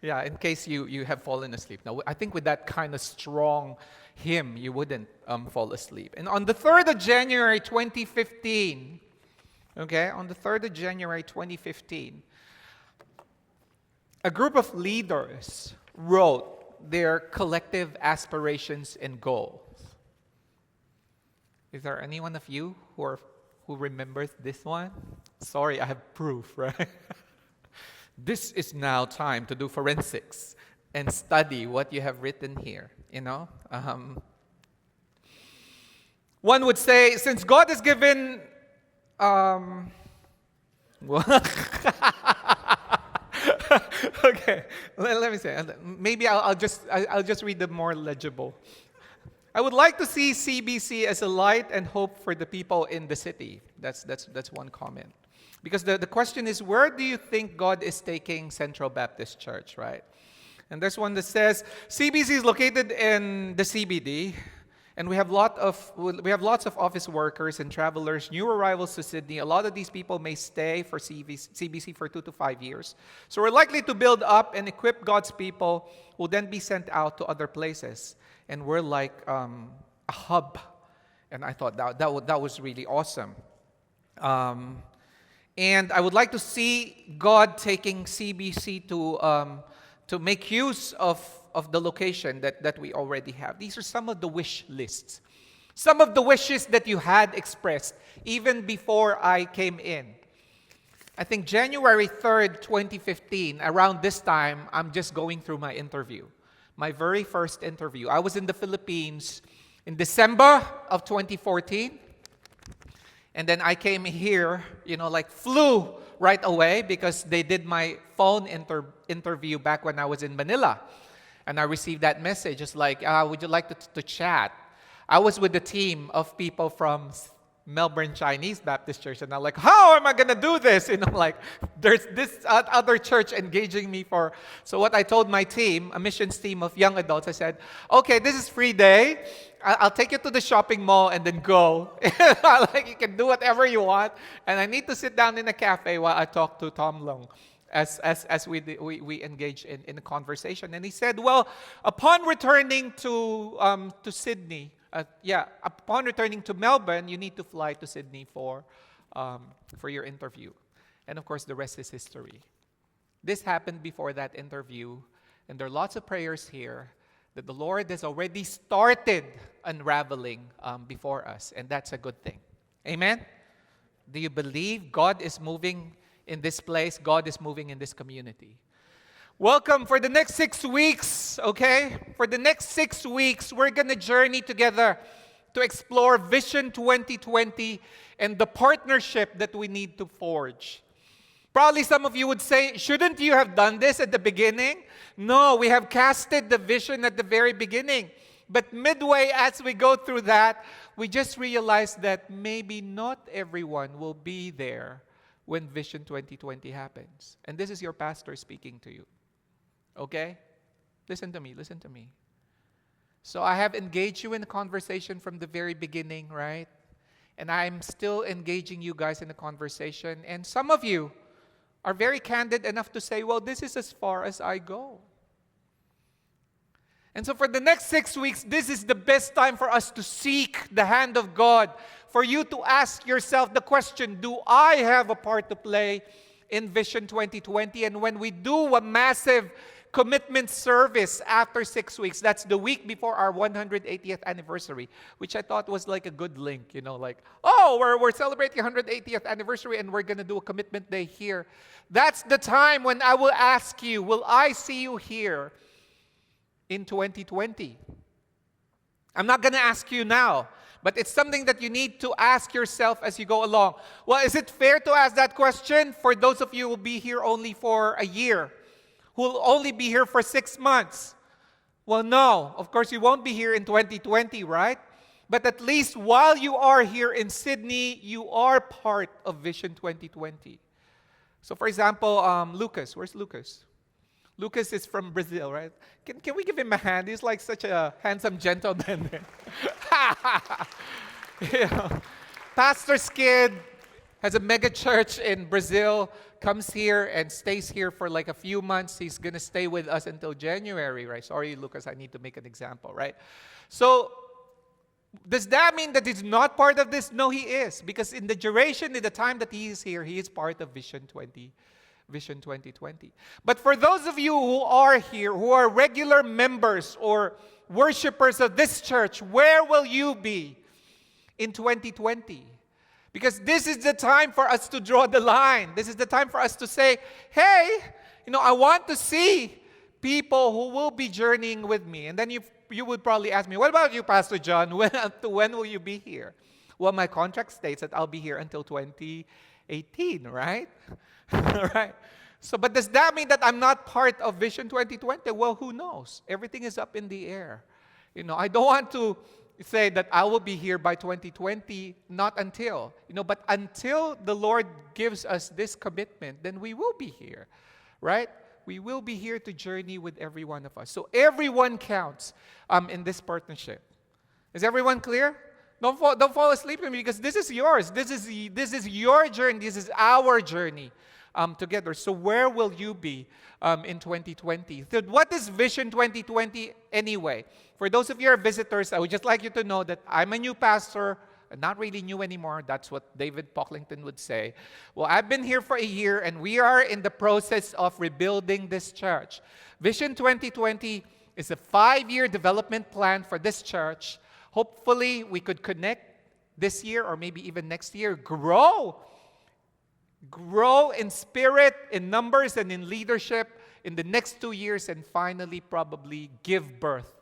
Yeah, in case you have fallen asleep. Now, I think with that kind of strong hymn, you wouldn't fall asleep. And on the 3rd of January 2015, okay, on the 3rd of January 2015, a group of leaders wrote their collective aspirations and goals. Is there any one of you who remembers this one? Sorry, I have proof, right? This is now time to do forensics and study what you have written here, you know? One would say, since God has given... okay, let me say. Maybe I'll just read the more legible. I would like to see CBC as a light and hope for the people in the city. That's one comment. Because the question is, where do you think God is taking Central Baptist Church, right? And there's one that says, CBC is located in the CBD, and we have lots of office workers and travelers, new arrivals to Sydney. A lot of these people may stay for CBC for 2 to 5 years. So we're likely to build up and equip God's people who will then be sent out to other places. And we're like a hub. And I thought that was really awesome. And I would like to see God taking CBC to make use of the location that we already have. These are some of the wish lists. Some of the wishes that you had expressed even before I came in. I think January 3rd, 2015, around this time, I'm just going through my interview. My very first interview. I was in the Philippines in December of 2014. And then I came here, flew right away because they did my phone interview back when I was in Manila. And I received that message. It's like, would you like to chat? I was with a team of people from Melbourne Chinese Baptist Church. And I'm like, how am I going to do this? There's this other church engaging me for... So what I told my team, a missions team of young adults, I said, okay, this is free day. I'll take you to the shopping mall and then go. You can do whatever you want. And I need to sit down in a cafe while I talk to Tom Long as we engage in a conversation. And he said, well, upon returning to Sydney, upon returning to Melbourne, you need to fly to Sydney for your interview. And of course, the rest is history. This happened before that interview, and there are lots of prayers here that the Lord has already started unraveling before us, and that's a good thing. Amen? Do you believe God is moving in this place? God is moving in this community. Welcome for the next 6 weeks, okay? For the next 6 weeks, we're going to journey together to explore Vision 2020 and the partnership that we need to forge. Probably some of you would say, shouldn't you have done this at the beginning? No, we have casted the vision at the very beginning. But midway as we go through that, we just realized that maybe not everyone will be there when Vision 2020 happens. And this is your pastor speaking to you. Okay? Listen to me. So I have engaged you in a conversation from the very beginning, right? And I'm still engaging you guys in a conversation. And some of you are very candid enough to say, well, this is as far as I go. And so for the next 6 weeks, this is the best time for us to seek the hand of God. For you to ask yourself the question, do I have a part to play in Vision 2020? And when we do a massive commitment service after 6 weeks, that's the week before our 180th anniversary, which I thought was like a good link, we're celebrating 180th anniversary and we're going to do a commitment day here. That's the time when I will ask you, will I see you here in 2020? I'm not going to ask you now, but it's something that you need to ask yourself as you go along. Well, is it fair to ask that question for those of you who will be here only for a year? Who will only be here for 6 months? Well, no. Of course, you won't be here in 2020, right? But at least while you are here in Sydney, you are part of Vision 2020. So, for example, Lucas. Where's Lucas? Lucas is from Brazil, right? Can we give him a hand? He's like such a handsome gentleman. Pastor's kid, has a mega church in Brazil, comes here and stays here for like a few months. He's going to stay with us until January, right? Sorry, Lucas, I need to make an example, right? So, does that mean that he's not part of this? No, he is. Because in the duration, in the time that he is here, he is part of Vision 2020. But for those of you who are here, who are regular members or worshipers of this church, where will you be in 2020? Because this is the time for us to draw the line. This is the time for us to say, hey, I want to see people who will be journeying with me. And then you would probably ask me, what about you, Pastor John? When will you be here? Well, my contract states that I'll be here until 2018, right? Right. So, but does that mean that I'm not part of Vision 2020? Well, who knows? Everything is up in the air. I don't want to say that I will be here by 2020, not until. But until the Lord gives us this commitment, then we will be here, right? We will be here to journey with every one of us. So everyone counts in this partnership. Is everyone clear? Don't fall asleep to me, because this is yours. This is your journey. This is our journey together. So where will you be in 2020? So what is Vision 2020 anyway? For those of you who are visitors, I would just like you to know that I'm a new pastor. Not really new anymore. That's what David Pocklington would say. Well, I've been here for a year, and we are in the process of rebuilding this church. Vision 2020 is a 5-year development plan for this church. Hopefully, we could connect this year or maybe even next year, grow in spirit, in numbers, and in leadership in the next 2 years, and finally probably give birth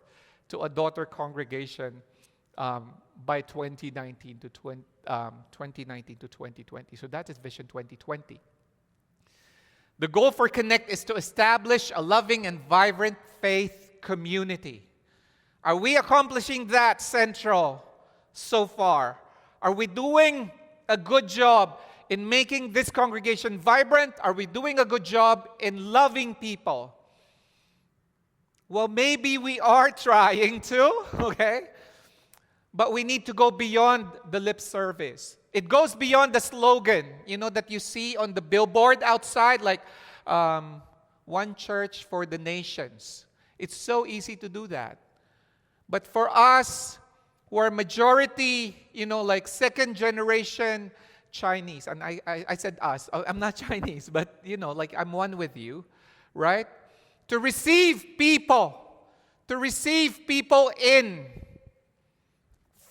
to a daughter congregation by 2019 to 2020. So that is Vision 2020. The goal for Connect is to establish a loving and vibrant faith community. Are we accomplishing that, Central, so far? Are we doing a good job in making this congregation vibrant? Are we doing a good job in loving people? Well, maybe we are trying to, okay? But we need to go beyond the lip service. It goes beyond the slogan, that you see on the billboard outside, like one church for the nations. It's so easy to do that. But for us, who are majority, like second generation Chinese, and I said us, I'm not Chinese, but like I'm one with you, right? To receive people in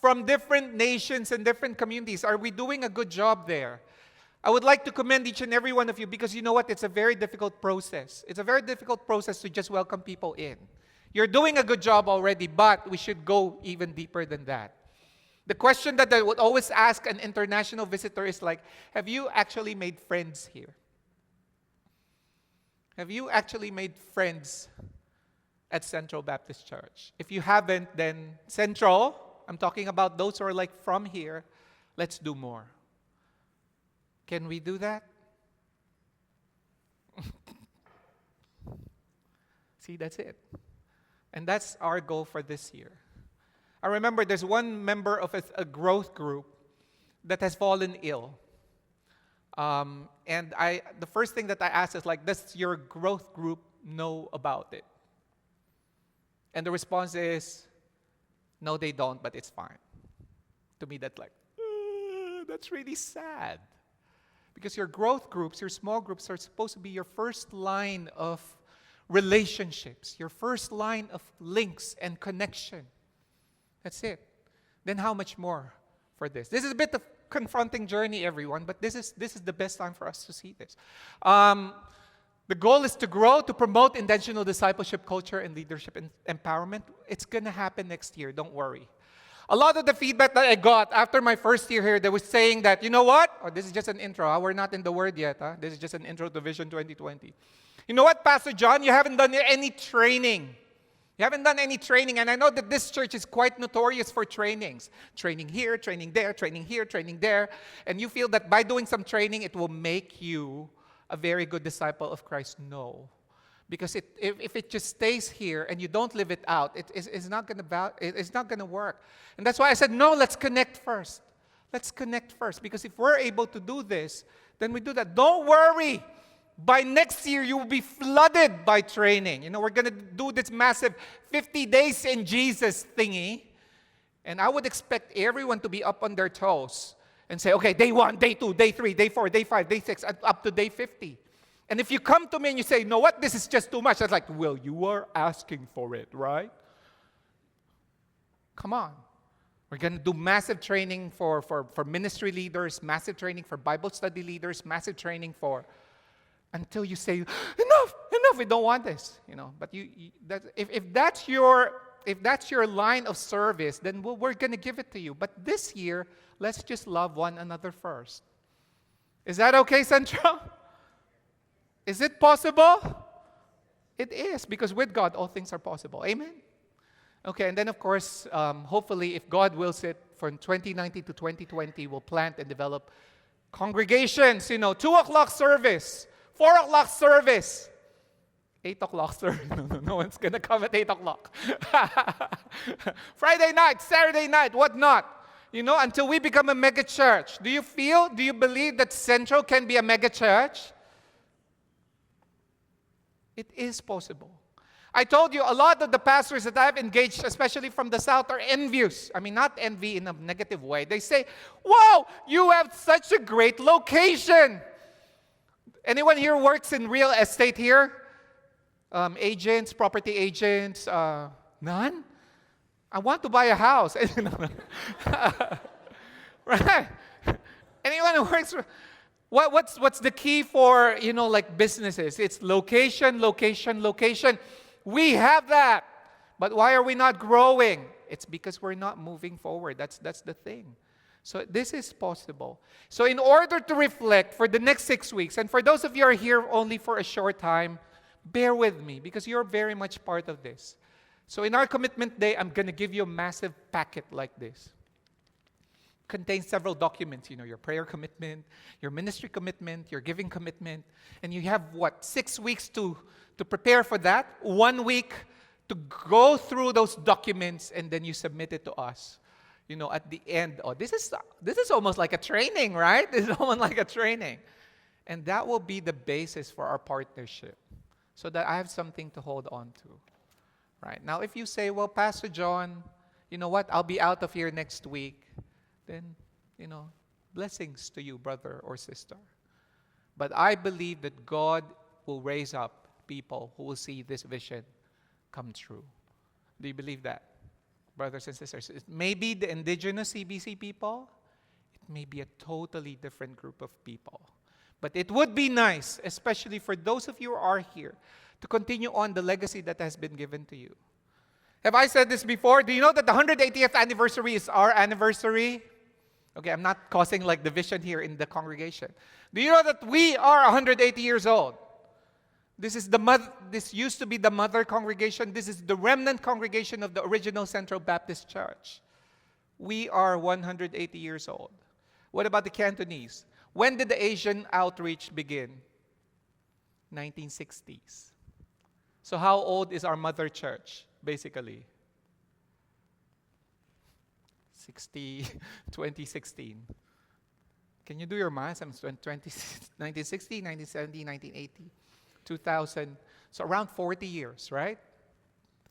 from different nations and different communities. Are we doing a good job there? I would like to commend each and every one of you, because you know what? It's a very difficult process. It's a very difficult process to just welcome people in. You're doing a good job already, but we should go even deeper than that. The question that I would always ask an international visitor is like, have you actually made friends here? Have you actually made friends at Central Baptist Church? If you haven't, then Central, I'm talking about those who are like from here, let's do more. Can we do that? See, that's it. And that's our goal for this year. I remember there's one member of a growth group that has fallen ill. And the first thing that I asked is like, does your growth group know about it? And the response is, no, they don't, but it's fine. To me, that's like, that's really sad. Because your growth groups, your small groups are supposed to be your first line of relationships, your first line of links and connection. That's it. Then how much more for this? This is a bit of confronting journey, everyone, but this is the best time for us to see this. The goal is to grow, to promote intentional discipleship culture and leadership and empowerment. It's going to happen next year, don't worry. A lot of the feedback that I got after my first year here, they were saying that, you know what? Oh, this is just an intro. We're not in the word yet. This is just an intro to Vision 2020. You know what, Pastor John? You haven't done any training. You haven't done any training, and I know that this church is quite notorious for trainings. Training here, training there, training here, training there. And you feel that by doing some training, it will make you a very good disciple of Christ. No. Because if it just stays here and you don't live it out, it's not going to work. And that's why I said, no, let's connect first. Let's connect first. Because if we're able to do this, then we do that. Don't worry. By next year, you will be flooded by training. We're going to do this massive 50 days in Jesus thingy. And I would expect everyone to be up on their toes and say, okay, day 1, day 2, day 3, day 4, day 5, day 6, up to day 50. And if you come to me and you say, you know what, this is just too much, I was like, well, you are asking for it, right? Come on. We're going to do massive training for ministry leaders, massive training for Bible study leaders, massive training until you say, enough, we don't want this. But if that's your line of service, then we're going to give it to you. But this year, let's just love one another first. Is that okay, Central? Is it possible? It is, because with God, all things are possible. Amen? Okay, and then of course, hopefully, if God wills it, from 2019 to 2020, we'll plant and develop congregations, 2 o'clock service, 4 o'clock service, 8 o'clock service. No one's going to come at 8 o'clock. Friday night, Saturday night, whatnot. Until we become a mega church. Do you believe that Central can be a mega church? It is possible. I told you, a lot of the pastors that I've engaged, especially from the South, are envious. I mean, not envy in a negative way. They say, wow, you have such a great location. Anyone here works in real estate here? Agents, property agents? None? I want to buy a house. Right? Anyone who works for... What's the key for, like businesses? It's location, location, location. We have that. But why are we not growing? It's because we're not moving forward. That's the thing. So this is possible. So in order to reflect for the next 6 weeks, and for those of you who are here only for a short time, bear with me because you're very much part of this. So in our commitment day, I'm going to give you a massive packet like this. Contains several documents, your prayer commitment, your ministry commitment, your giving commitment, and you have 6 weeks to prepare for that, 1 week to go through those documents, and then you submit it to us. At the end, this is almost like a training, right? This is almost like a training. And that will be the basis for our partnership, so that I have something to hold on to. Right? Now, if you say, well, Pastor John, you know what, I'll be out of here next week, then, blessings to you, brother or sister. But I believe that God will raise up people who will see this vision come true. Do you believe that, brothers and sisters? It may be the indigenous CBC people. It may be a totally different group of people. But it would be nice, especially for those of you who are here, to continue on the legacy that has been given to you. Have I said this before? Do you know that the 180th anniversary is our anniversary? Okay, I'm not causing like division here in the congregation. Do you know that we are 180 years old? This used to be the mother congregation. This is the remnant congregation of the original Central Baptist Church. We are 180 years old. What about the Cantonese? When did the Asian outreach begin? 1960s. So how old is our mother church, basically? 2016. Can you do your math? 1960, 1970, 1980, 2000. So around 40 years, right?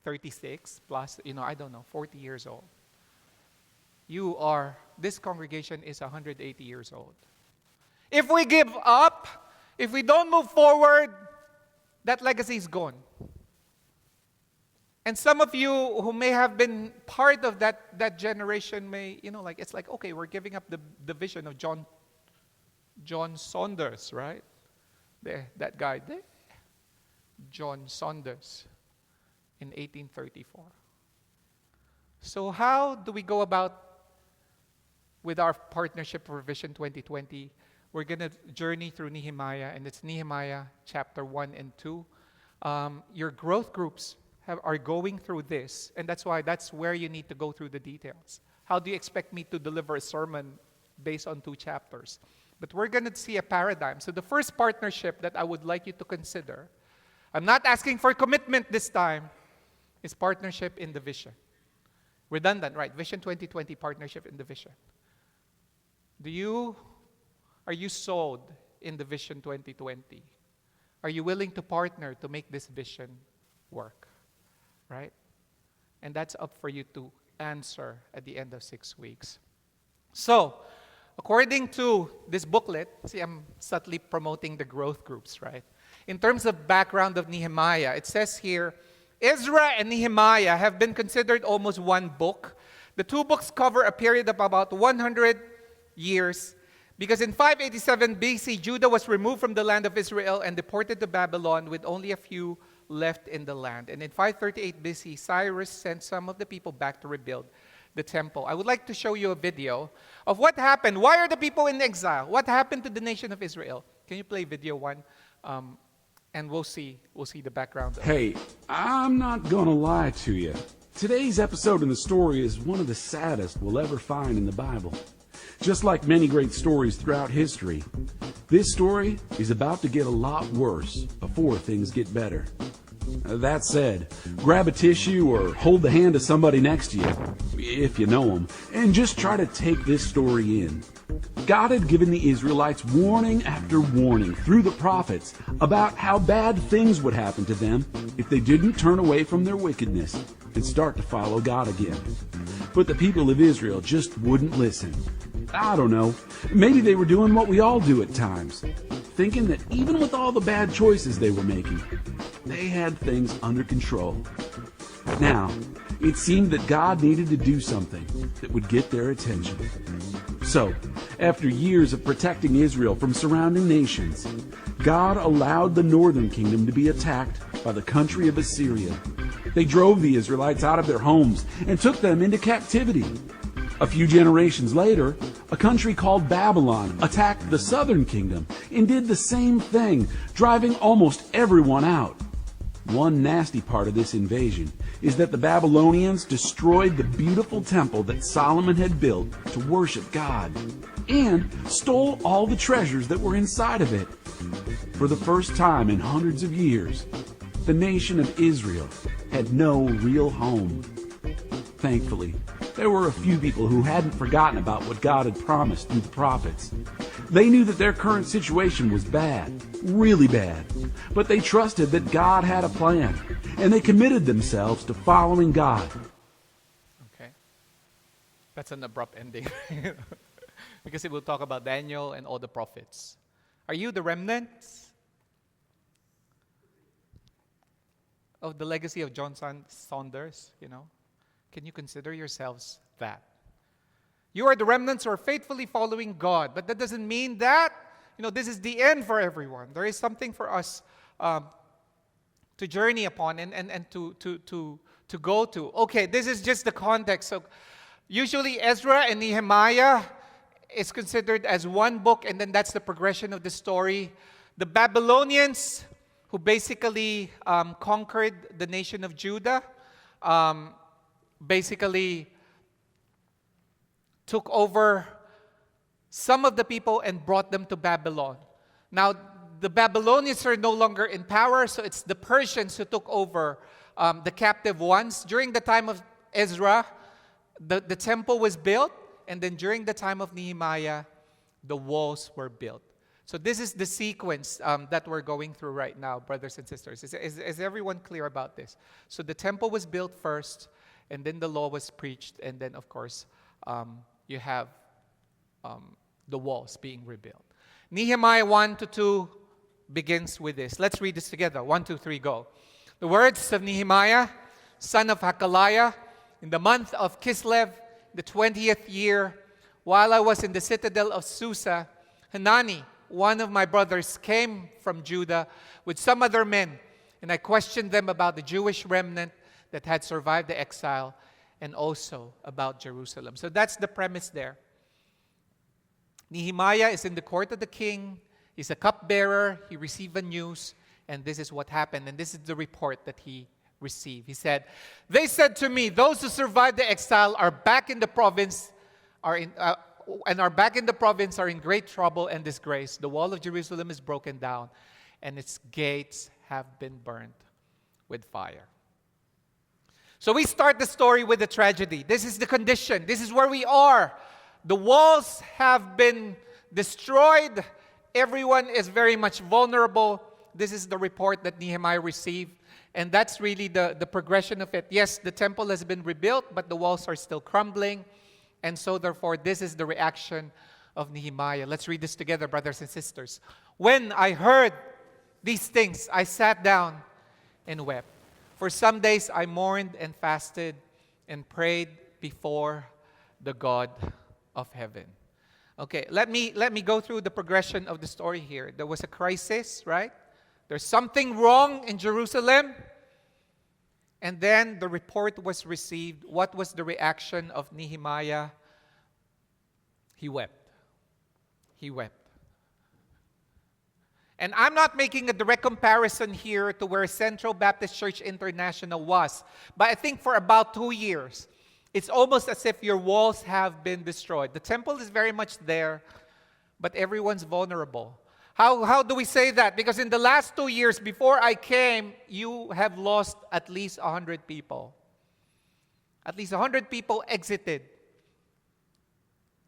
36 plus, I don't know, 40 years old. This congregation is 180 years old. If we give up, if we don't move forward, that legacy is gone. And some of you who may have been part of that generation may, it's like, okay, we're giving up the vision of John Saunders, right? There, that guy there. John Saunders in 1834. So how do we go about with our partnership for Vision 2020? We're going to journey through Nehemiah, and it's Nehemiah chapter 1 and 2. Your growth groups are going through this, and that's where you need to go through the details. How do you expect me to deliver a sermon based on 2 chapters? But we're going to see a paradigm. So the first partnership that I would like you to consider, I'm not asking for commitment this time, is partnership in the vision. Redundant, right? Vision 2020, partnership in the vision. Are you sold in the Vision 2020? Are you willing to partner to make this vision work? Right? And that's up for you to answer at the end of 6 weeks. So, according to this booklet, see, I'm subtly promoting the growth groups, right? In terms of background of Nehemiah, it says here, Ezra and Nehemiah have been considered almost one book. The two books cover a period of about 100 years, because in 587 BC, Judah was removed from the land of Israel and deported to Babylon with only a few left in the land. And in 538 BC, Cyrus sent some of the people back to rebuild the temple. I would like to show you a video of what happened. Why are the people in exile? What happened to the nation of Israel? Can you play video one? And we'll see the background. Hey, I'm not gonna lie to you. Today's episode in the story is one of the saddest we'll ever find in the Bible. Just like many great stories throughout history, this story is about to get a lot worse before things get better. That said, grab a tissue or hold the hand of somebody next to you, if you know them, and just try to take this story in. God had given the Israelites warning after warning through the prophets about how bad things would happen to them if they didn't turn away from their wickedness and start to follow God again. But the people of Israel just wouldn't listen. I don't know, maybe they were doing what we all do at times, thinking that even with all the bad choices they were making, they had things under control. Now, it seemed that God needed to do something that would get their attention. So, after years of protecting Israel from surrounding nations, God allowed the northern kingdom to be attacked by the country of Assyria. They drove the Israelites out of their homes and took them into captivity. A few generations later, a country called Babylon attacked the southern kingdom and did the same thing, driving almost everyone out. One nasty part of this invasion is that the Babylonians destroyed the beautiful temple that Solomon had built to worship God and stole all the treasures that were inside of it. For the first time in hundreds of years, the nation of Israel had no real home. Thankfully, there were a few people who hadn't forgotten about what God had promised through the prophets. They knew that their current situation was bad, really bad, but they trusted that God had a plan, and they committed themselves to following God. Okay. That's an abrupt ending. Because it will talk about Daniel and all the prophets. Are you the remnants of the legacy of John Saunders, Can you consider yourselves that? You are the remnants who are faithfully following God, but that doesn't mean that, this is the end for everyone. There is something for us to journey upon and to go to. Okay, this is just the context. So usually Ezra and Nehemiah is considered as one book, and then that's the progression of the story. The Babylonians, who basically conquered the nation of Judah, basically took over some of the people and brought them to Babylon. Now, the Babylonians are no longer in power, so it's the Persians who took over the captive ones. During the time of Ezra, the temple was built, and then during the time of Nehemiah, the walls were built. So this is the sequence that we're going through right now, brothers and sisters. Is everyone clear about this? So the temple was built first, and then the law was preached, and then, of course, you have the walls being rebuilt. Nehemiah 1-2 begins with this. Let's read this together. 1, 2, 3, go. The words of Nehemiah, son of Hakaliah, in the month of Kislev, the 20th year, while I was in the citadel of Susa, Hanani, one of my brothers, came from Judah with some other men, and I questioned them about the Jewish remnant that had survived the exile, and also about Jerusalem. So that's the premise there. Nehemiah is in the court of the king. He's a cupbearer. He received the news, and this is what happened. And this is the report that he received. He said, "They said to me, those who survived the exile are back in the province, are in great trouble and disgrace. The wall of Jerusalem is broken down, and its gates have been burned with fire." So we start the story with a tragedy. This is the condition. This is where we are. The walls have been destroyed. Everyone is very much vulnerable. This is the report that Nehemiah received. And that's really the progression of it. Yes, the temple has been rebuilt, but the walls are still crumbling. And so therefore, this is the reaction of Nehemiah. Let's read this together, brothers and sisters. When I heard these things, I sat down and wept. For some days I mourned and fasted and prayed before the God of heaven. Okay, let me go through the progression of the story here. There was a crisis, right? There's something wrong in Jerusalem. And then the report was received. What was the reaction of Nehemiah? He wept. He wept. And I'm not making a direct comparison here to where Central Baptist Church International was. But I think for about 2 years, it's almost as if your walls have been destroyed. The temple is very much there, but everyone's vulnerable. How do we say that? Because in the last 2 years before I came, you have lost at least 100 people. At least 100 people exited.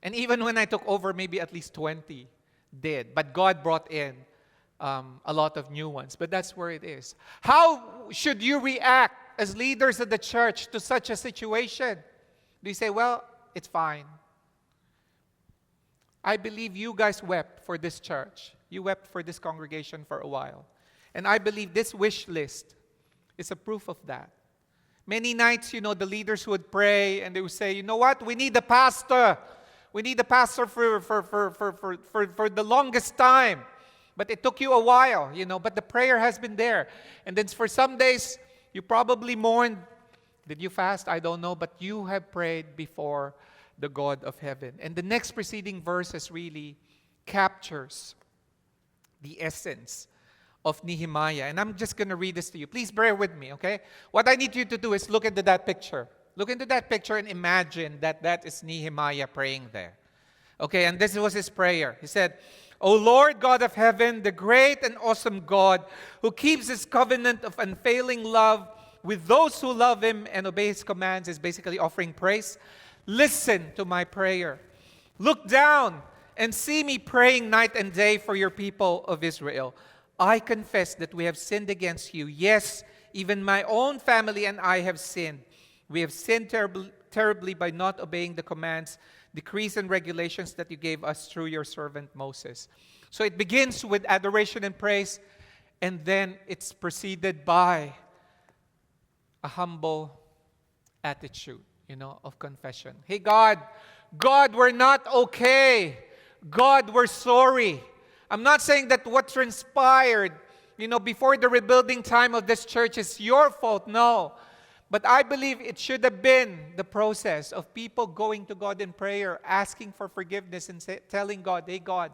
And even when I took over, maybe at least 20 did. But God brought in a lot of new ones. But that's where it is. How should you react as leaders of the church to such a situation? Do you say, well, it's fine? I believe you guys wept for this church. You wept for this congregation for a while. And I believe this wish list is a proof of that. Many nights, the leaders would pray and they would say, you know what? We need a pastor. We need a pastor for the longest time. But it took you a while, but the prayer has been there. And then for some days, you probably mourned. Did you fast? I don't know. But you have prayed before the God of heaven. And the next preceding verses really captures the essence of Nehemiah. And I'm just going to read this to you. Please bear with me, okay? What I need you to do is look into that picture. Look into that picture and imagine that is Nehemiah praying there. Okay, and this was his prayer. He said, O Lord God of heaven, the great and awesome God, who keeps his covenant of unfailing love with those who love him and obey his commands, is basically offering praise. Listen to my prayer. Look down and see me praying night and day for your people of Israel. I confess that we have sinned against you. Yes, even my own family and I have sinned. We have sinned terribly by not obeying the commands, decrees, and regulations that you gave us through your servant Moses. So it begins with adoration and praise, and then it's preceded by a humble attitude, of confession. Hey, God, we're not okay. God, we're sorry. I'm not saying that what transpired, before the rebuilding time of this church is your fault. No. But I believe it should have been the process of people going to God in prayer, asking for forgiveness and telling God, hey God,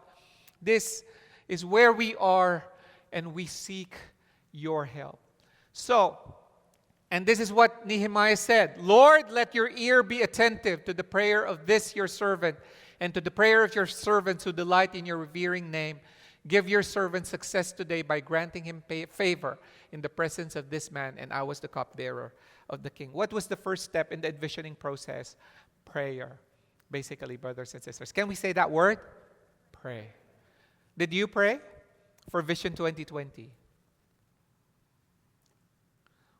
this is where we are and we seek your help. So, and this is what Nehemiah said, Lord, let your ear be attentive to the prayer of this your servant and to the prayer of your servants who delight in your revering name. Give your servant success today by granting him favor in the presence of this man. And I was the cupbearer of the king. What was the first step in the envisioning process? Prayer. Basically, brothers and sisters. Can we say that word? Pray. Did you pray for Vision 2020?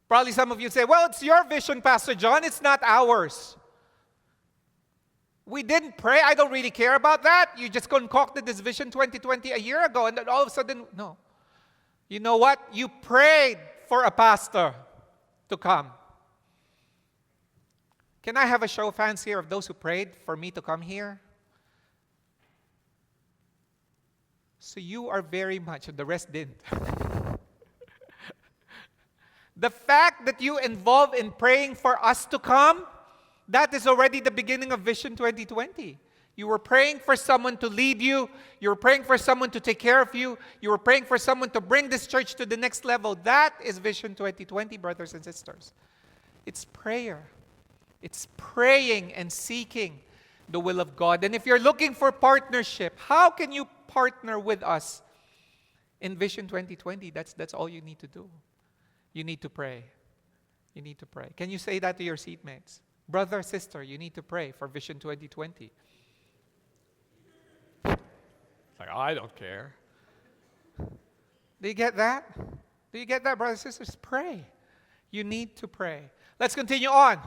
Probably some of you say, well, it's your vision, Pastor John. It's not ours. We didn't pray. I don't really care about that. You just concocted this Vision 2020 a year ago, and then all of a sudden, no. You know what? You prayed for a pastor to come. Can I have a show of hands here of those who prayed for me to come here? So you are very much, the rest didn't. The fact that you involved in praying for us to come, that is already the beginning of Vision 2020. You were praying for someone to lead you. You were praying for someone to take care of you. You were praying for someone to bring this church to the next level. That is Vision 2020, brothers and sisters. It's prayer. It's praying and seeking the will of God. And if you're looking for partnership, how can you partner with us in Vision 2020? That's all you need to do. You need to pray. You need to pray. Can you say that to your seatmates? Brother, sister, you need to pray for Vision 2020. I don't care. Do you get that? Do you get that, brothers and sisters? Pray. You need to pray. Let's continue on.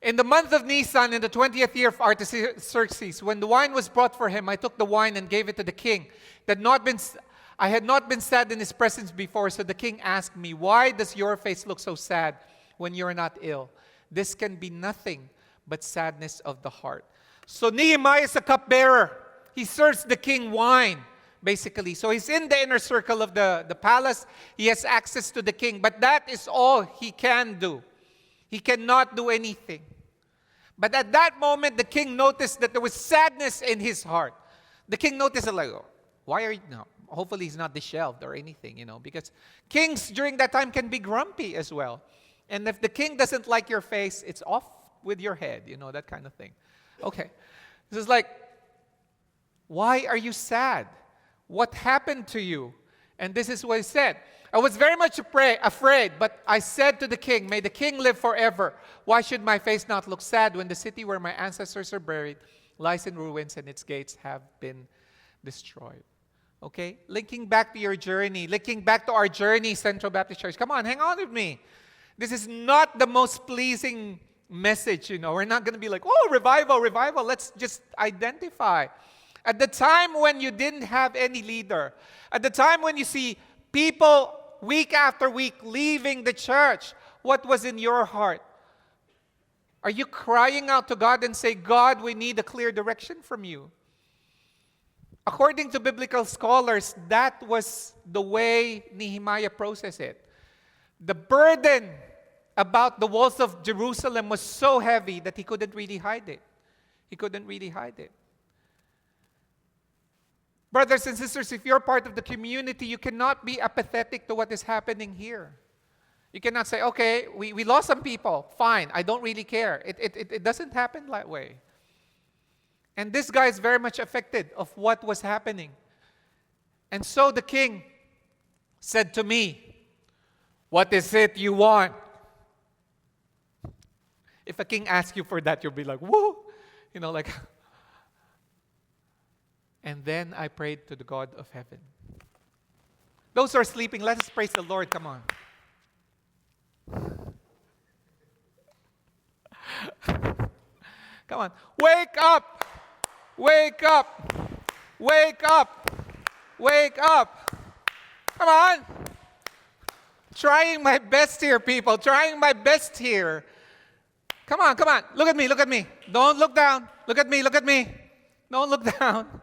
In the month of Nisan, in the 20th year of Artaxerxes, when the wine was brought for him, I took the wine and gave it to the king. I had not been sad in his presence before, so the king asked me, "Why does your face look so sad when you're not ill? This can be nothing but sadness of the heart." So Nehemiah is a cupbearer. He serves the king wine, basically. So he's in the inner circle of the palace. He has access to the king, but that is all he can do. He cannot do anything. But at that moment, the king noticed that there was sadness in his heart. The king noticed it like, why are you, no, hopefully he's not disheveled or anything, because kings during that time can be grumpy as well. And if the king doesn't like your face, it's off with your head, that kind of thing. Okay. This is like, why are you sad? What happened to you? And this is what he said. I was very much afraid, but I said to the king, "May the king live forever. Why should my face not look sad when the city where my ancestors are buried lies in ruins and its gates have been destroyed?" Okay? Linking back to your journey, linking back to our journey, Central Baptist Church. Come on, hang on with me. This is not the most pleasing message, We're not going to be like, oh, revival, revival. Let's just identify. At the time when you didn't have any leader, at the time when you see people week after week leaving the church, what was in your heart? Are you crying out to God and say, "God, we need a clear direction from you"? According to biblical scholars, that was the way Nehemiah processed it. The burden about the walls of Jerusalem was so heavy that he couldn't really hide it. He couldn't really hide it. Brothers and sisters, if you're part of the community, you cannot be apathetic to what is happening here. You cannot say, okay, we lost some people. Fine, I don't really care. It doesn't happen that way. And this guy is very much affected of what was happening. And so the king said to me, "What is it you want?" If a king asks you for that, you'll be like, whoa, like... And then I prayed to the God of heaven. Those who are sleeping, let us praise the Lord. Come on. Come on. Wake up! Wake up! Wake up! Wake up! Come on. Trying my best here, people. Trying my best here. Come on, come on. Look at me, look at me. Don't look down. Look at me, look at me. Don't look down.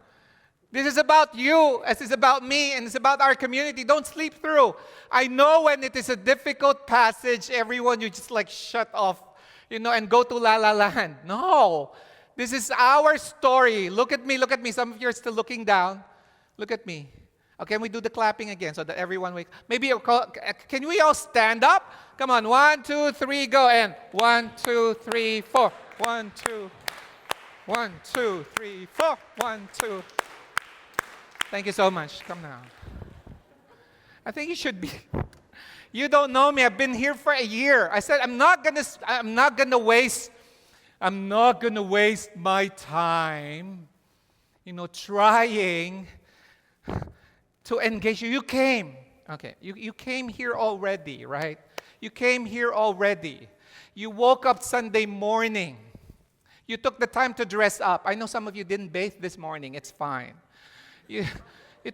This is about you, as it's about me, and it's about our community. Don't sleep through. I know when it is a difficult passage, everyone, you just like shut off, and go to La La Land. No. This is our story. Look at me, look at me. Some of you are still looking down. Look at me. Okay, can we do the clapping again so that everyone wakes? Maybe, can we all stand up? Come on, 1, 2, 3, go. And 1, 2, 3, 4. 1, 2. 1, 2, 3, 4. 1, 2. Thank you so much. Come now. I think you should be. You don't know me. I've been here for a year. I said I'm not gonna waste my time, trying to engage you. You came. Okay. You came here already, right? You came here already. You woke up Sunday morning. You took the time to dress up. I know some of you didn't bathe this morning. It's fine. You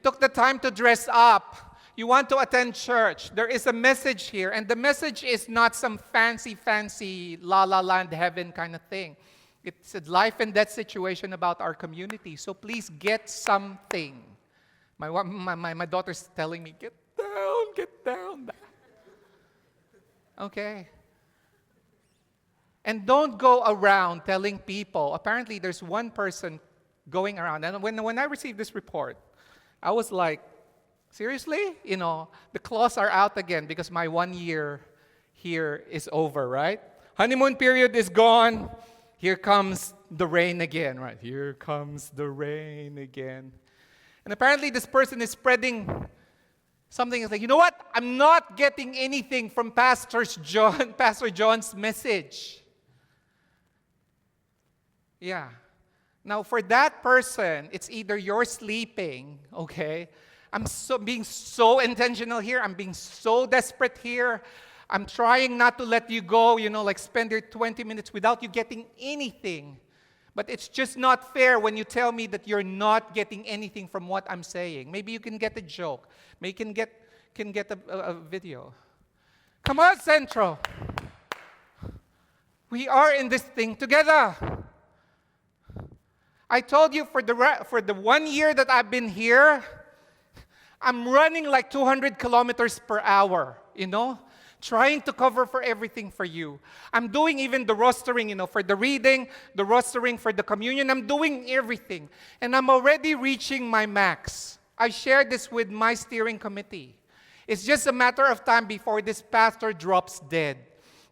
took the time to dress up. You want to attend church. There is a message here, and the message is not some fancy La La Land heaven kind of thing. It's a life and death situation about our community. So please get something. My daughter's telling me, get down. Okay. And don't go around telling people. Apparently, there's one person going around. And when I received this report, I was like, seriously? The claws are out again because my 1 year here is over, right? Honeymoon period is gone. Here comes the rain again, right? Here comes the rain again. And apparently this person is spreading something. It's like, you know what? I'm not getting anything from Pastor John's message. Yeah. Now, for that person, it's either you're sleeping, okay? I'm being so intentional here. I'm being so desperate here. I'm trying not to let you go, like spend your 20 minutes without you getting anything. But it's just not fair when you tell me that you're not getting anything from what I'm saying. Maybe you can get a joke. Maybe you can get a video. Come on, Central. We are in this thing together. I told you for the 1 year that I've been here, I'm running like 200 kilometers per hour, trying to cover for everything for you. I'm doing even the rostering, for the reading, the rostering for the communion. I'm doing everything. And I'm already reaching my max. I shared this with my steering committee. It's just a matter of time before this pastor drops dead.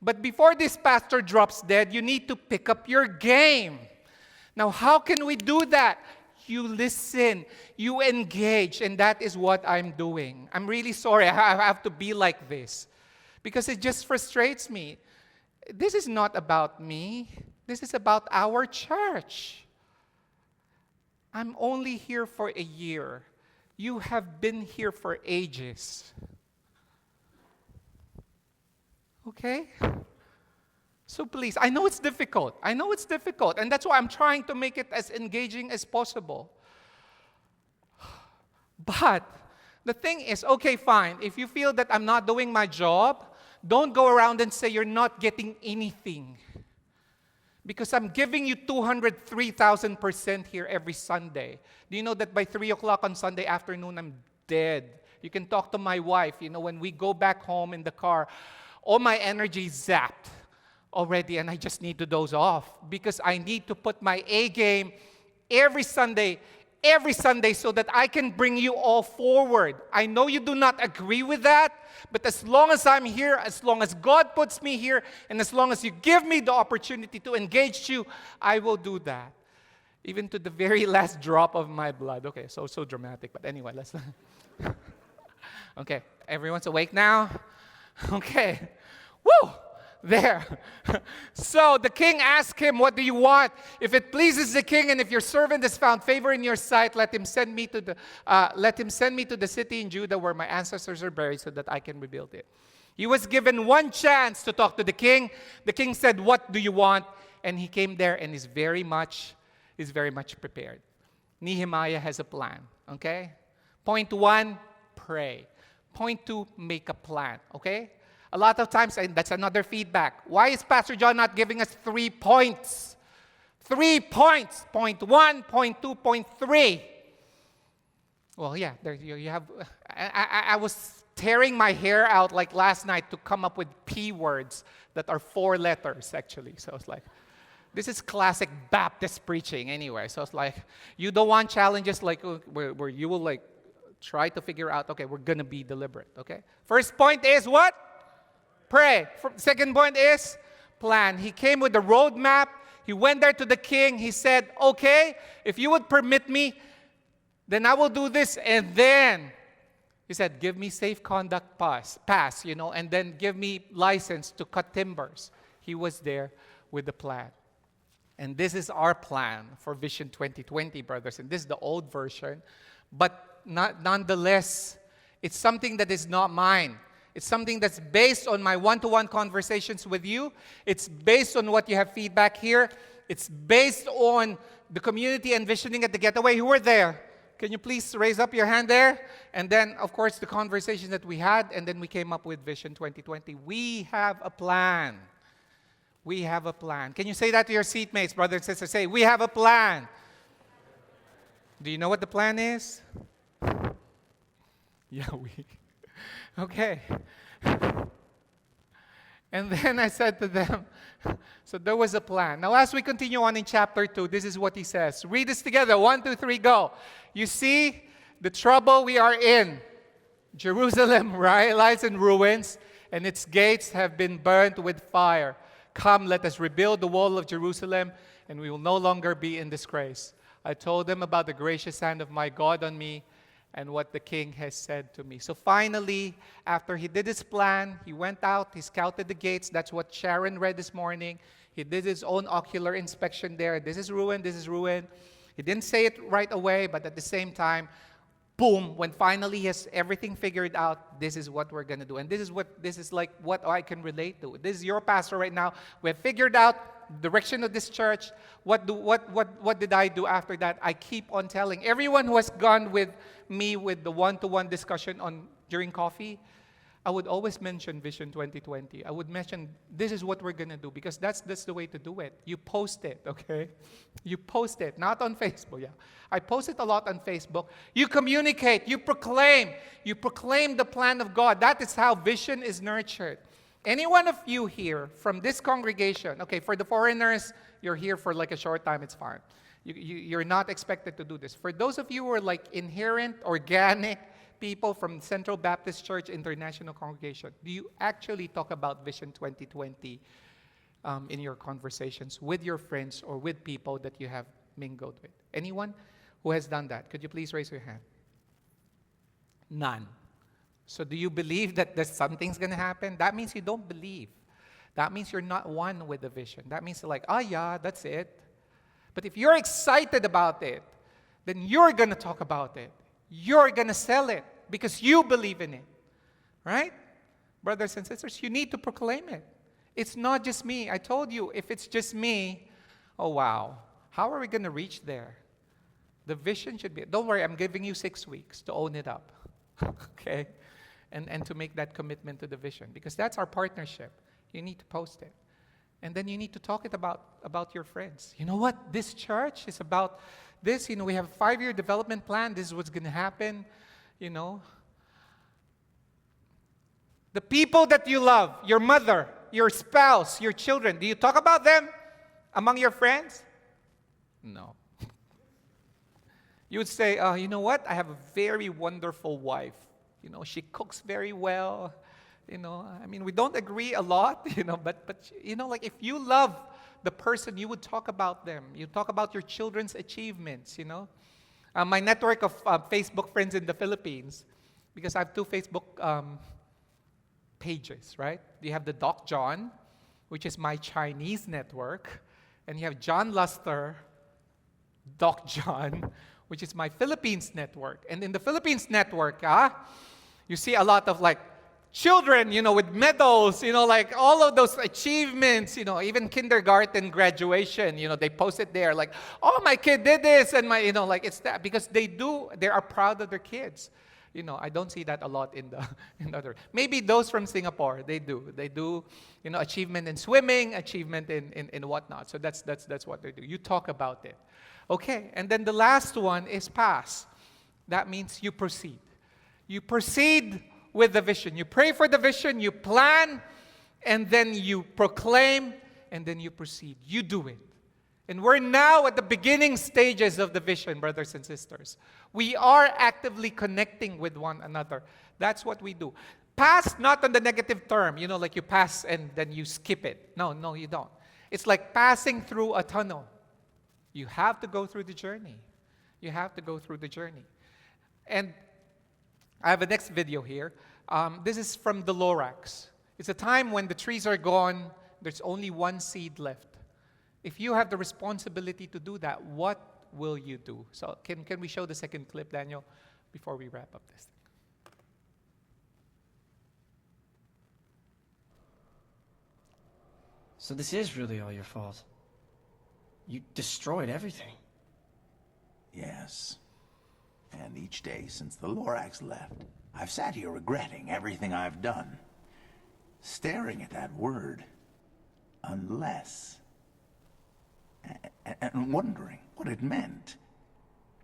But before this pastor drops dead, you need to pick up your game. Now, how can we do that? You listen, you engage, and that is what I'm doing. I'm really sorry I have to be like this because it just frustrates me. This is not about me. This is about our church. I'm only here for a year. You have been here for ages. Okay? So please, I know it's difficult. And that's why I'm trying to make it as engaging as possible. But the thing is, okay, fine. If you feel that I'm not doing my job, don't go around and say you're not getting anything. Because I'm giving you 203,000% here every Sunday. Do you know that by 3 o'clock on Sunday afternoon, I'm dead? You can talk to my wife. When we go back home in the car, all my energy is zapped already, and I just need to doze off because I need to put my A game every Sunday so that I can bring you all forward. I know you do not agree with that, but as long as I'm here, as long as God puts me here, and as long as you give me the opportunity to engage you, I will do that. Even to the very last drop of my blood. Okay, so dramatic, but anyway, let's... Okay, everyone's awake now? Okay. Woo! There. So the king asked him, what do you want? If it pleases the king and if your servant has found favor in your sight, let him send me to the city in Judah where my ancestors are buried so that I can rebuild it. He was given one chance to talk to the king. The king said, what do you want? And he came there and is very much prepared. Nehemiah has a plan. Okay? Point 1, pray. Point 2, make a plan. Okay? A lot of times, and that's another feedback. Why is Pastor John not giving us 3 points? 3 points. Point 1, point 2, point 3. Well, yeah, there you have. I was tearing my hair out like last night to come up with P words that are 4 letters, actually. So it's like, this is classic Baptist preaching anyway. So it's like, you don't want challenges like where you will like try to figure out, okay, we're going to be deliberate, okay? First point is what? Pray. Second point is plan. He came with the roadmap. He went there to the king. He said, okay, if you would permit me, then I will do this. And then he said, give me safe conduct pass, and then give me license to cut timbers. He was there with the plan. And this is our plan for Vision 2020, brothers. And this is the old version. But nonetheless, it's something that is not mine. It's something that's based on my one-to-one conversations with you. It's based on what you have feedback here. It's based on the community envisioning at the getaway. Who were there? Can you please raise up your hand there? And then, of course, the conversations that we had, and then we came up with Vision 2020. We have a plan. We have a plan. Can you say that to your seatmates, brothers and sisters? Say, we have a plan. Do you know what the plan is? Yeah, Okay. And then I said to them, so there was a plan. Now, as we continue on in chapter 2, this is what he says. Read this together. 1, 2, 3, go. You see the trouble we are in. Jerusalem lies in ruins, and its gates have been burnt with fire. Come, let us rebuild the wall of Jerusalem, and we will no longer be in disgrace. I told them about the gracious hand of my God on me, and what the king has said to me. So finally, after he did his plan, he went out, he scouted the gates. That's what Sharon read this morning. He did his own ocular inspection there. This is ruined, this is ruined. He didn't say it right away, but at the same time, boom, when finally he has everything figured out, this is what we're going to do. And this is like what I can relate to. This is your pastor right now. We have figured out the direction of this church. What did I do after that? I keep on telling everyone who has gone with me with the one-to-one discussion during coffee, I would always mention Vision 2020. I would mention this is what we're going to do, because that's the way to do it. You post it, okay? You post it, not on Facebook. Yeah, I post it a lot on Facebook. You communicate, you proclaim the plan of God. That is how vision is nurtured. Any one of you here from this congregation, okay, for the foreigners, you're here for like a short time, it's fine. You're not expected to do this. For those of you who are like inherent, organic people from Central Baptist Church International Congregation, do you actually talk about Vision 2020 in your conversations with your friends or with people that you have mingled with? Anyone who has done that? Could you please raise your hand? None. So do you believe that there's something's going to happen? That means you don't believe. That means you're not one with the vision. That means like, yeah, that's it. But if you're excited about it, then you're going to talk about it. You're going to sell it because you believe in it. Right? Brothers and sisters, you need to proclaim it. It's not just me. I told you, if it's just me, oh wow, how are we going to reach there? The vision should be, don't worry, I'm giving you 6 weeks to own it up. Okay? And to make that commitment to the vision, because that's our partnership. You need to post it. And then you need to talk it about your friends. You know what? This church is about this. We have a 5-year development plan. This is what's going to happen. The people that you love, your mother, your spouse, your children, do you talk about them among your friends? No. You would say, you know what? I have a very wonderful wife. She cooks very well. We don't agree a lot, but like if you love the person, you would talk about them. You talk about your children's achievements, My network of Facebook friends in the Philippines, because I have 2 Facebook pages, right? You have the Doc John, which is my Chinese network, and you have John Lustre, Doc John, which is my Philippines network. And in the Philippines network, you see a lot of like children, with medals, like all of those achievements, even kindergarten graduation, they post it there like, oh, my kid did this, and like it's that, because they are proud of their kids. I don't see that a lot in other. Maybe those from Singapore, they do, achievement in swimming, achievement in whatnot. So that's what they do. You talk about it. Okay, and then the last one is pass. That means you proceed. You proceed with the vision. You pray for the vision, you plan, and then you proclaim, and then you proceed. You do it. And we're now at the beginning stages of the vision, brothers and sisters. We are actively connecting with one another. That's what we do. Pass, not on the negative term, like you pass and then you skip it. No, you don't. It's like passing through a tunnel. You have to go through the journey. You have to go through the journey. And I have a next video here. This is from the Lorax. It's a time when the trees are gone. There's only one seed left. If you have the responsibility to do that, what will you do? So can we show the second clip, Daniel, before we wrap up this thing? So this is really all your fault. You destroyed everything. Yes. And each day since the Lorax left, I've sat here regretting everything I've done. Staring at that word, unless, and wondering what it meant.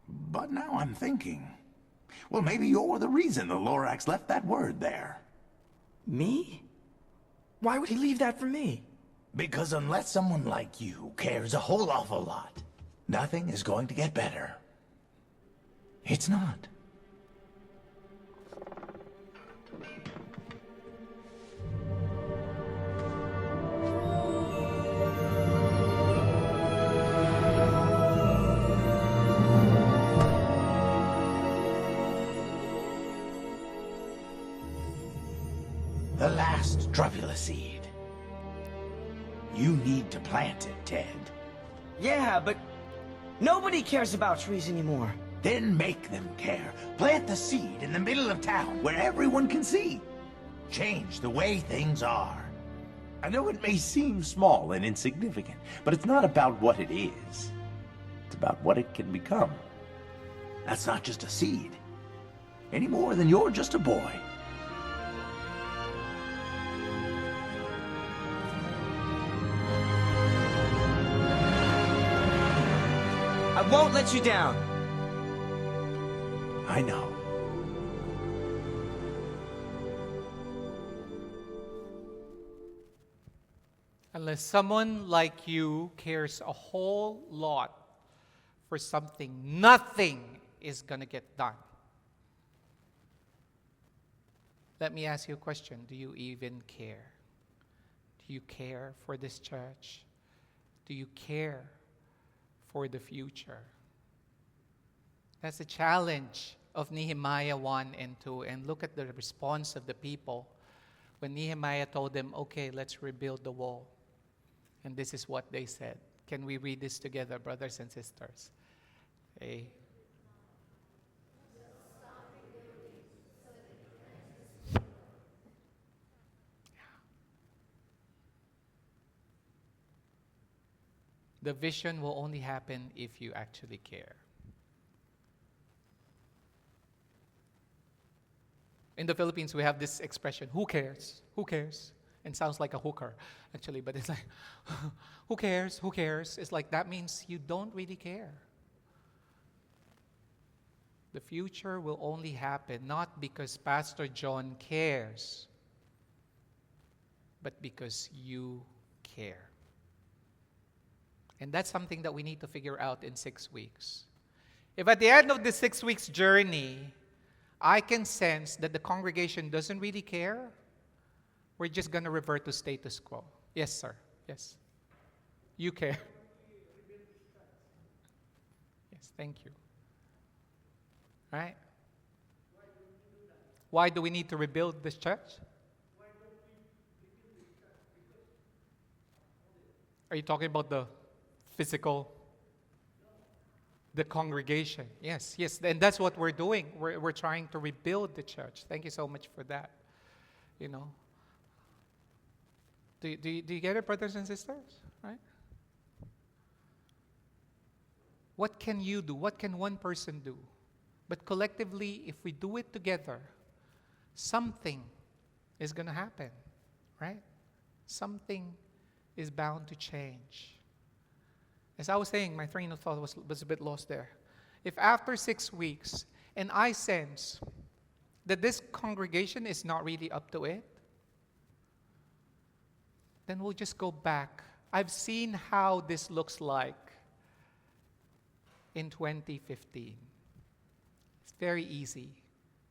But now I'm thinking, well, maybe you're the reason the Lorax left that word there. Me? Why would he leave that for me? Because unless someone like you cares a whole awful lot, nothing is going to get better. It's not. Struvula seed. You need to plant it, Ted. Yeah, but nobody cares about trees anymore. Then make them care. Plant the seed in the middle of town where everyone can see. Change the way things are. I know it may seem small and insignificant, but it's not about what it is. It's about what it can become. That's not just a seed, any more than you're just a boy. I won't let you down. I know. Unless someone like you cares a whole lot for something, nothing is going to get done. Let me ask you a question. Do you even care? Do you care for this church? Do you care for the future? That's the challenge of Nehemiah 1 and 2. And look at the response of the people when Nehemiah told them, okay, let's rebuild the wall. And this is what they said. Can we read this together, brothers and sisters? Okay. The vision will only happen if you actually care. In the Philippines, we have this expression, who cares? Who cares? And sounds like a hooker, actually, but it's like, who cares? Who cares? It's like that means you don't really care. The future will only happen not because Pastor John cares, but because you care. And that's something that we need to figure out in 6 weeks. If at the end of the 6 weeks journey, I can sense that the congregation doesn't really care, we're just going to revert to status quo. Yes, sir. Yes. You care. Yes, thank you. Right? Why do we need to rebuild this church? Are you talking about the physical, the congregation? Yes, and that's what we're doing. We're trying to rebuild the church. Thank you so much for that. You know, do you get it, brothers and sisters? Right? What can you do? What can one person do? But collectively, if we do it together, something is going to happen, right? Something is bound to change. As I was saying, my train of thought was a bit lost there. If after 6 weeks, and I sense that this congregation is not really up to it, then we'll just go back. I've seen how this looks like in 2015. It's very easy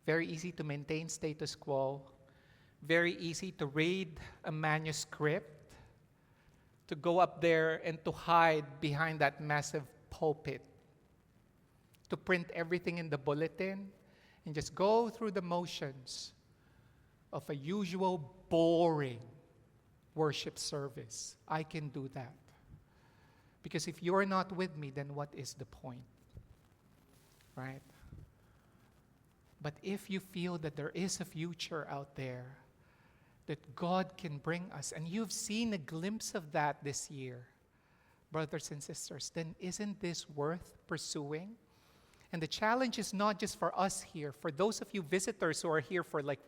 to maintain status quo, very easy to read a manuscript, to go up there and to hide behind that massive pulpit, to print everything in the bulletin and just go through the motions of a usual boring worship service. I can do that. Because if you're not with me, then what is the point? Right? But if you feel that there is a future out there, that God can bring us, and you've seen a glimpse of that this year, brothers and sisters, then isn't this worth pursuing? And the challenge is not just for us here, for those of you visitors who are here for like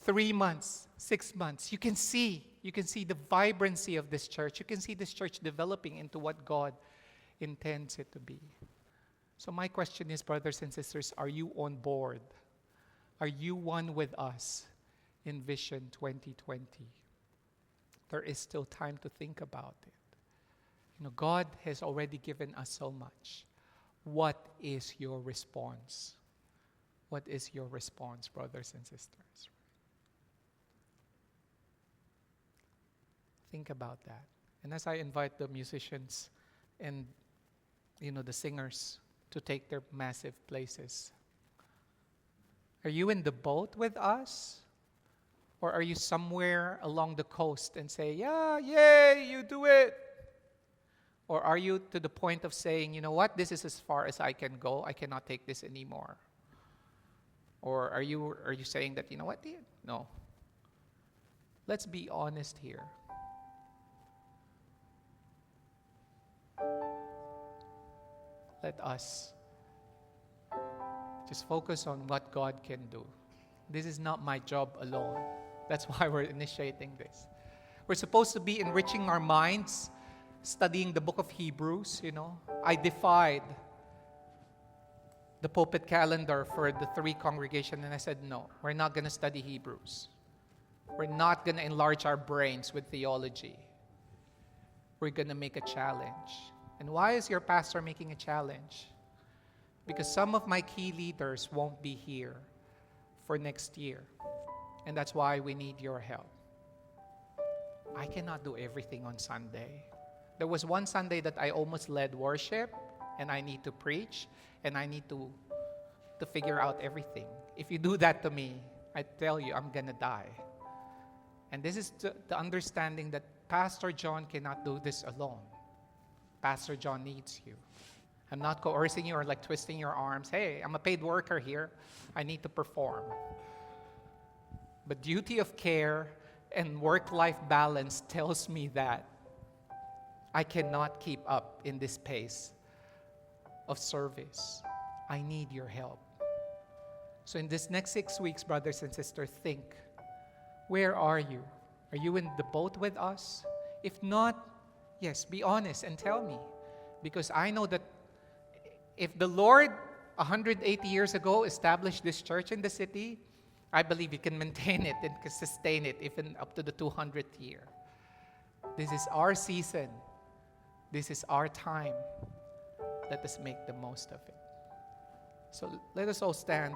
3 months, 6 months, you can see the vibrancy of this church. You can see this church developing into what God intends it to be. So my question is, brothers and sisters, are you on board? Are you one with us in Vision 2020? There is still time to think about it. You know, God has already given us so much. What is your response? What is your response, brothers and sisters? Think about that. And as I invite the musicians and, the singers to take their massive places, are you in the boat with us? Or are you somewhere along the coast and say, yeah, yay, you do it? Or are you to the point of saying, you know what, this is as far as I can go. I cannot take this anymore. Or are you saying that, you know what, no. Let's be honest here. Let us just focus on what God can do. This is not my job alone. That's why we're initiating this. We're supposed to be enriching our minds, studying the book of Hebrews, I defied the pulpit calendar for the 3 congregations, and I said, no, we're not going to study Hebrews. We're not going to enlarge our brains with theology. We're going to make a challenge. And why is your pastor making a challenge? Because some of my key leaders won't be here for next year. And that's why we need your help. I cannot do everything on Sunday. There was one Sunday that I almost led worship, and I need to preach, and I need to figure out everything. If you do that to me, I tell you, I'm going to die. And this is the understanding that Pastor John cannot do this alone. Pastor John needs you. I'm not coercing you or like twisting your arms. Hey, I'm a paid worker here. I need to perform. But duty of care and work-life balance tells me that I cannot keep up in this pace of service. I need your help. So in this next 6 weeks, brothers and sisters, think, where are you? Are you in the boat with us? If not, yes, be honest and tell me. Because I know that if the Lord 180 years ago established this church in the city, I believe He can maintain it and can sustain it even up to the 200th year. This is our season. This is our time. Let us make the most of it. So let us all stand.